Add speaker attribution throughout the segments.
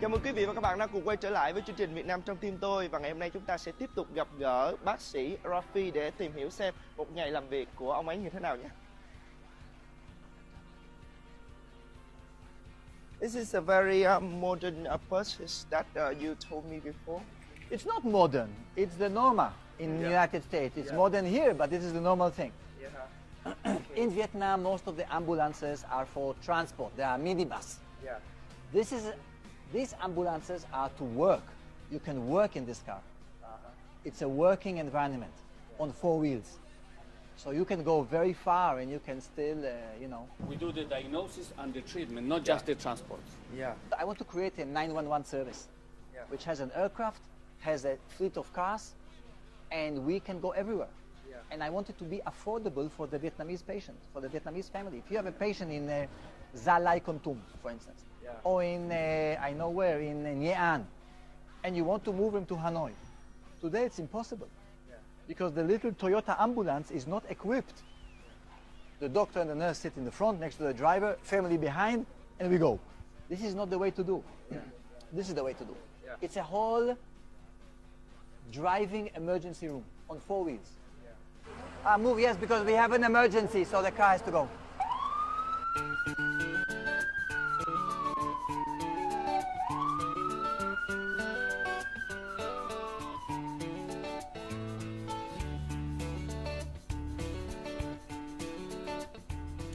Speaker 1: Chào mừng quý vị và các bạn đã cùng quay trở lại với chương trình Việt Nam trong tim tôi. Và ngày hôm nay chúng ta sẽ tiếp tục gặp gỡ bác sĩ Rafi để tìm hiểu xem một ngày làm việc của ông ấy như thế nào nhé. This is a very modern purchase that you told me before.
Speaker 2: It's not modern. It's the norma in the United States. It's modern here, but this is the normal thing. In Vietnam, most of the ambulances are for transport. They are minibus. These ambulances are to work. You can work in this car. It's a working environment on 4 wheels. So you can go very far and you can still, you know.
Speaker 3: We do the diagnosis and the treatment, not just the transport.
Speaker 2: I want to create a 911 service, which has an aircraft, has a fleet of cars, and we can go everywhere. And I want it to be affordable for the Vietnamese patient, for the Vietnamese family. If you have a patient in Gia Lai Kon Tum, for instance, or in, I know where, in Nghệ An, and you want to move him to Hanoi, today it's impossible. Because the little Toyota ambulance is not equipped. The doctor and the nurse sit in the front next to the driver, family behind, and we go. This is not the way to do. This is the way to do. It's a whole driving emergency room on 4 wheels. Move, yes, because we have an emergency, so the car has to go.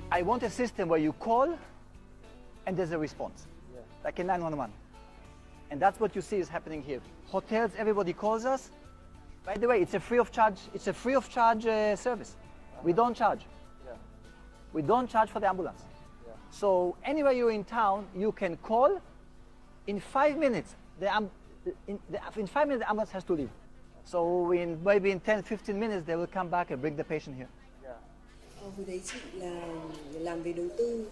Speaker 2: I want a system where you call and there's a response, like a 911. And that's what you see is happening here. Hotels, everybody calls us. By the way, it's a free of charge service. We don't charge. We don't charge for the ambulance. So anywhere you're in town, you can call. In 5 minutes, in 5 minutes the ambulance has to leave. So maybe in 10-15 minutes, they will come back and bring the patient here.
Speaker 4: Hồi đấy chị là làm về đầu tư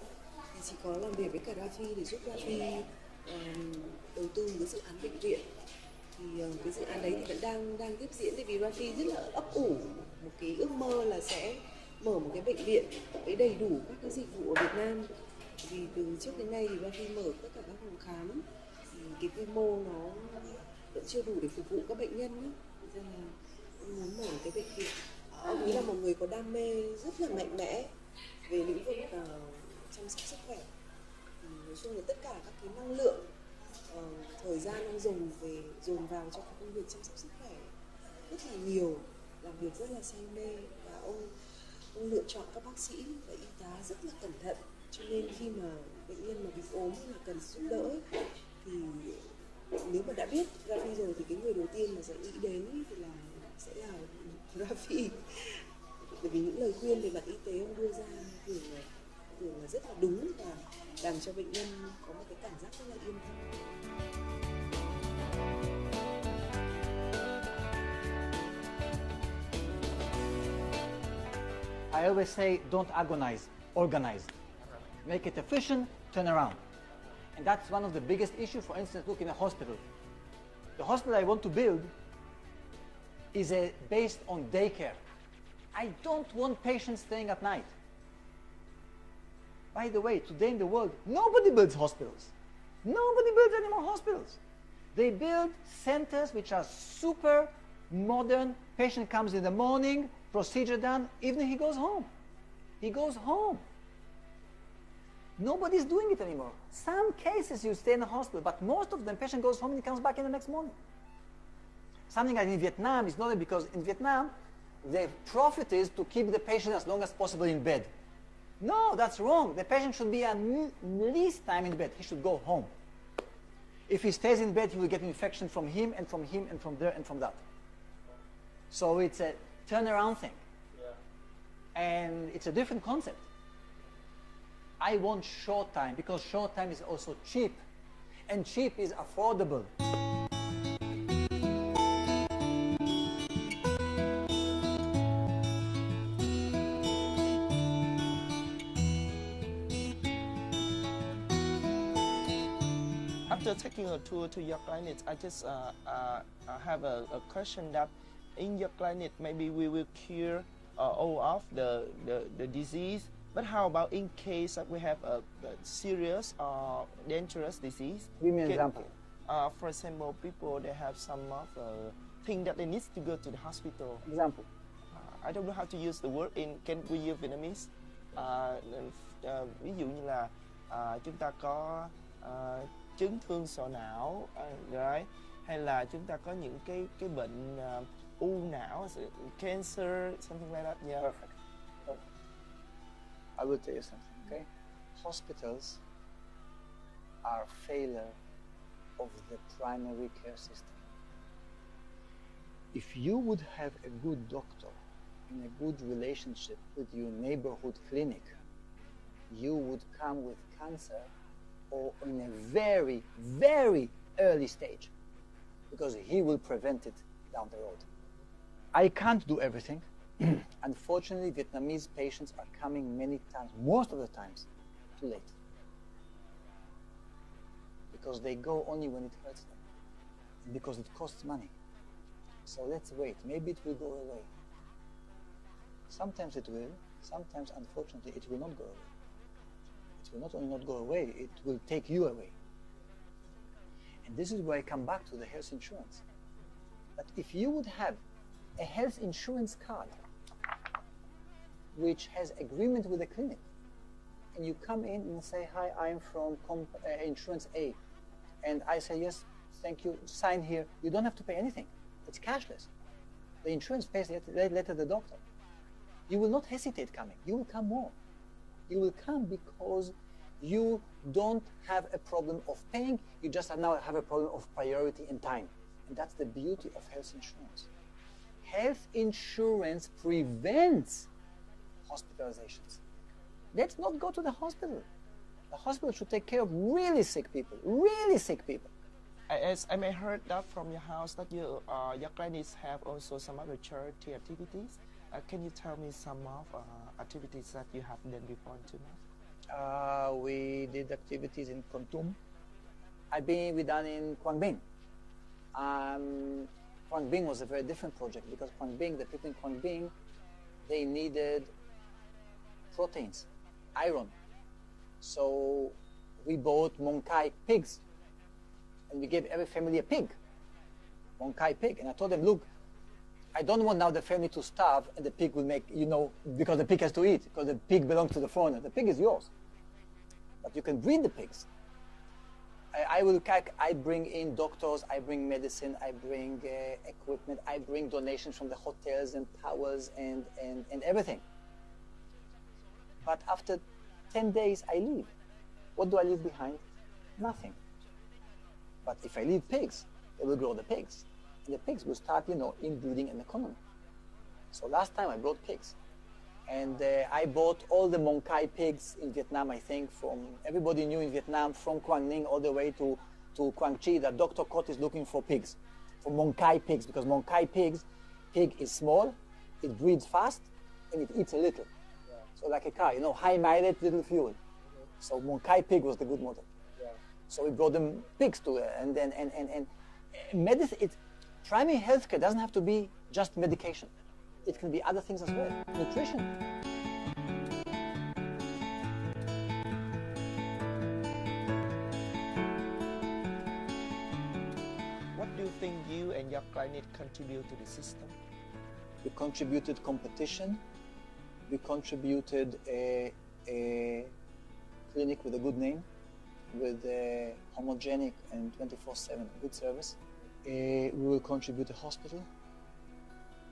Speaker 4: thì chị có làm việc với cả Rafi để giúp Rafi đầu tư một cái dự án bệnh viện. Thì cái dự án đấy thì vẫn đang tiếp diễn, tại vì Rafi rất là ấp ủ một cái ước mơ là sẽ mở một cái bệnh viện với đầy đủ các cái dịch vụ ở Việt Nam. Vì từ trước đến nay thì Rafi mở tất cả các phòng khám thì cái quy mô nó vẫn chưa đủ để phục vụ các bệnh nhân ấy. Nên là em muốn mở cái bệnh viện. Ông ấy là một người có đam mê rất là mạnh mẽ về lĩnh vực chăm sóc sức khỏe. Nói chung là tất cả các cái năng lượng, thời gian ông dồn vào cho công việc chăm sóc sức khỏe rất là nhiều, làm việc rất là say mê, và ông lựa chọn các bác sĩ và y tá rất là cẩn thận. Cho nên khi mà bệnh nhân mà bị ốm hay là cần giúp đỡ thì nếu mà đã biết Rafi rồi thì cái người đầu tiên mà sẽ nghĩ đến thì sẽ là Rafi, bởi vì những lời khuyên về mặt y tế ông đưa ra thường là rất là đúng và làm cho bệnh nhân có một cái cảm giác rất là yên tâm.
Speaker 2: I always say, don't agonize, organize. Make it efficient, turn around. And that's one of the biggest issues, for instance, look in a hospital. The hospital I want to build is based on daycare. I don't want patients staying at night. By the way, today in the world, nobody builds hospitals. Nobody builds any more hospitals. They build centers which are super modern. Patient comes in the morning, procedure done, evening he goes home. He goes home. Nobody's doing it anymore. Some cases you stay in the hospital, but most of them, patient goes home and he comes back in the next morning. Something like in Vietnam is not because in Vietnam, the profit is to keep the patient as long as possible in bed. No, that's wrong. The patient should be at least time in bed. He should go home. If he stays in bed, he will get infection from him and from him and from there and from that. So it's a turnaround thing. And it's a different concept. I want short time because short time is also cheap. And cheap is affordable.
Speaker 1: After taking a tour to your clinic, I just have a question that in your clinic, maybe we will cure all of the disease. But how about in case that we have a serious or dangerous disease?
Speaker 2: Give me an example.
Speaker 1: For example, people they have some of thing that they need to go to the hospital.
Speaker 2: Example.
Speaker 1: I don't know how to use the word in can we use Vietnamese. Ví dụ như là chúng ta có chấn thương sọ não, right? Hay là chúng ta có những cái bệnh u não, cancer, something like that. Yeah.
Speaker 2: Perfect. Perfect. I will tell you something. Okay. Hospitals are failure of the primary care system. If you would have a good doctor and a good relationship with your neighborhood clinic, you would come with cancer or in a very, very early stage, because he will prevent it down the road. I can't do everything. Unfortunately, Vietnamese patients are coming many times, most of the times, too late. Because they go only when it hurts them, and because it costs money. So let's wait, maybe it will go away. Sometimes it will, sometimes unfortunately it will not go away. It will not only not go away, it will take you away. And this is where I come back to the health insurance. But if you would have a health insurance card which has agreement with the clinic, and you come in and say, hi, I'm from insurance A, and I say, yes, thank you, sign here, you don't have to pay anything. It's cashless. The insurance pays later the doctor. You will not hesitate coming. You will come more. You will come because you don't have a problem of paying. You just now have a problem of priority and time. And that's the beauty of health insurance. Health insurance prevents hospitalizations. Let's not go to the hospital. The hospital should take care of really sick people, really sick people.
Speaker 1: As I may heard that from your house that your clinics have also some other charity activities. Can you tell me some of activities that you have done before until now?
Speaker 2: We did activities in Kontum. We done in Quang Binh. Quang Binh was a very different project because Quang Binh, the people in Quang Binh, they needed proteins, iron. So we bought Mong Kai pigs, and we gave every family a pig, Mong Kai pig. And I told them, look, I don't want now the family to starve and the pig will make, because the pig has to eat, because the pig belongs to the foreigner. The pig is yours. But you can breed the pigs. I bring in doctors, I bring medicine, I bring equipment, I bring donations from the hotels and towers and everything. But after 10 days, I leave. What do I leave behind? Nothing. But if I leave pigs, they will grow the pigs. And the pigs will start, inbreeding an economy. So last time I brought pigs. And I bought all the Mong Kai pigs in Vietnam, I think, from everybody knew in Vietnam, from Quang Ninh all the way to Quang Tri, that Dr. Kot is looking for pigs, for Mong Kai pigs, because Mong Kai pig is small, it breeds fast, and it eats a little. Yeah. So like a car, high mileage, little fuel. So Mong Kai pig was the good model. Yeah. So we brought them pigs to it, and medicine. Primary healthcare doesn't have to be just medication. It can be other things as well. Nutrition.
Speaker 1: What do you think you and your clinic contribute to the system?
Speaker 2: We contributed competition. We contributed a clinic with a good name, with a homogenic and 24/7 good service. We will contribute a hospital,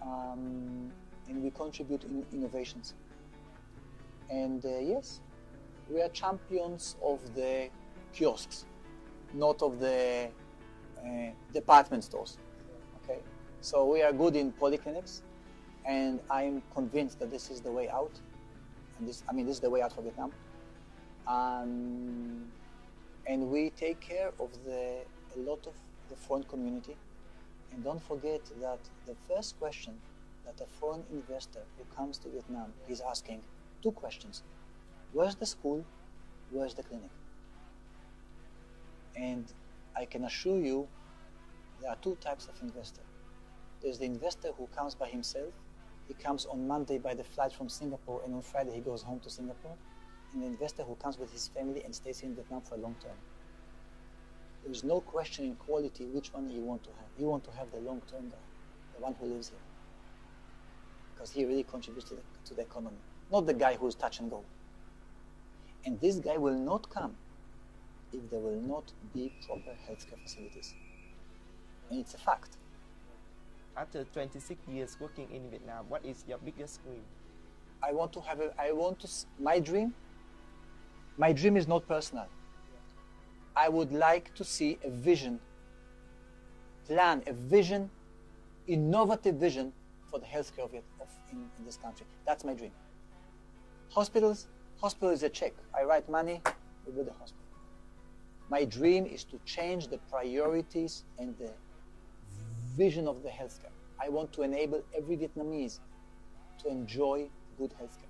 Speaker 2: and we contribute in innovations. And yes, we are champions of the kiosks, not of the department stores. Okay, so we are good in polyclinics, and I'm convinced that this is the way out. And this is the way out for Vietnam. And we take care of a lot of the foreign community. And don't forget that the first question that a foreign investor who comes to Vietnam is asking, 2 questions. Where's the school? Where's the clinic? And I can assure you there are 2 types of investor. There's the investor who comes by himself. He comes on Monday by the flight from Singapore, and on Friday he goes home to Singapore. And the investor who comes with his family and stays in Vietnam for a long term. There's no question in quality which one you want to have. You want to have the long-term guy, the one who lives here, because he really contributes to the economy, not the guy who's touch and go. And this guy will not come if there will not be proper healthcare facilities. And it's a fact.
Speaker 1: After 26 years working in Vietnam, what is your biggest dream? My dream is not personal. I would like to see a vision, innovative vision for the healthcare in this country. That's my dream. Hospital is a check. I write money, we build a hospital. My dream is to change the priorities and the vision of the healthcare. I want to enable every Vietnamese to enjoy good healthcare.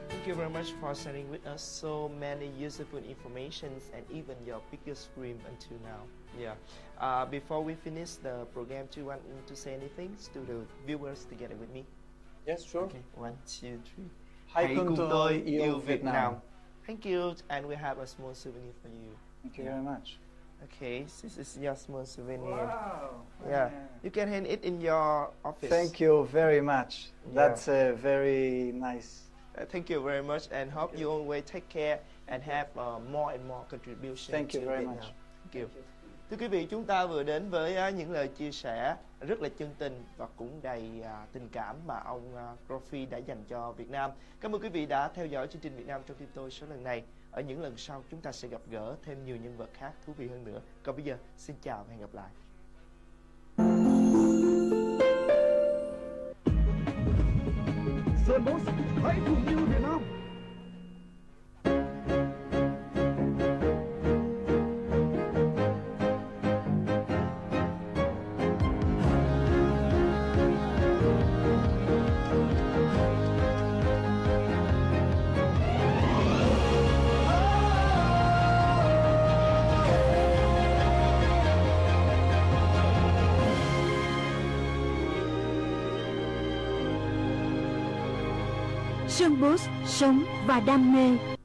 Speaker 1: Thank you very much for sharing with us so many useful informations and even your biggest dream until now. Yeah. Before we finish the program, do you want to say anything to the viewers together with me?
Speaker 2: Yes, sure.
Speaker 1: Okay. 1, 2, 3.
Speaker 2: Hãy cùng tôi yêu Việt Nam.
Speaker 1: Thank you, and we have a small souvenir for you.
Speaker 2: Thank you very much.
Speaker 1: Okay, this is your small souvenir.
Speaker 2: Wow.
Speaker 1: Yeah, you can hand it in your office.
Speaker 2: Thank you very much.
Speaker 1: Yeah.
Speaker 2: That's very nice.
Speaker 1: Thank you very much, and hope you always take care and have more and more contribution.
Speaker 2: Thank you
Speaker 1: to
Speaker 2: very
Speaker 1: Vietnam.
Speaker 2: much.
Speaker 1: Thank you. Thưa quý vị, chúng ta vừa đến với những lời chia sẻ rất là chân tình và cũng đầy tình cảm mà ông Profi đã dành cho Việt Nam. Cảm ơn quý vị đã theo dõi chương trình Việt Nam trong tim tôi số lần này. Ở những lần sau chúng ta sẽ gặp gỡ thêm nhiều nhân vật khác thú vị hơn nữa. Còn bây giờ, xin chào và hẹn gặp lại.
Speaker 5: Boss, hãy cùng yêu Việt Nam.
Speaker 6: Sơn Boss, sống và đam mê.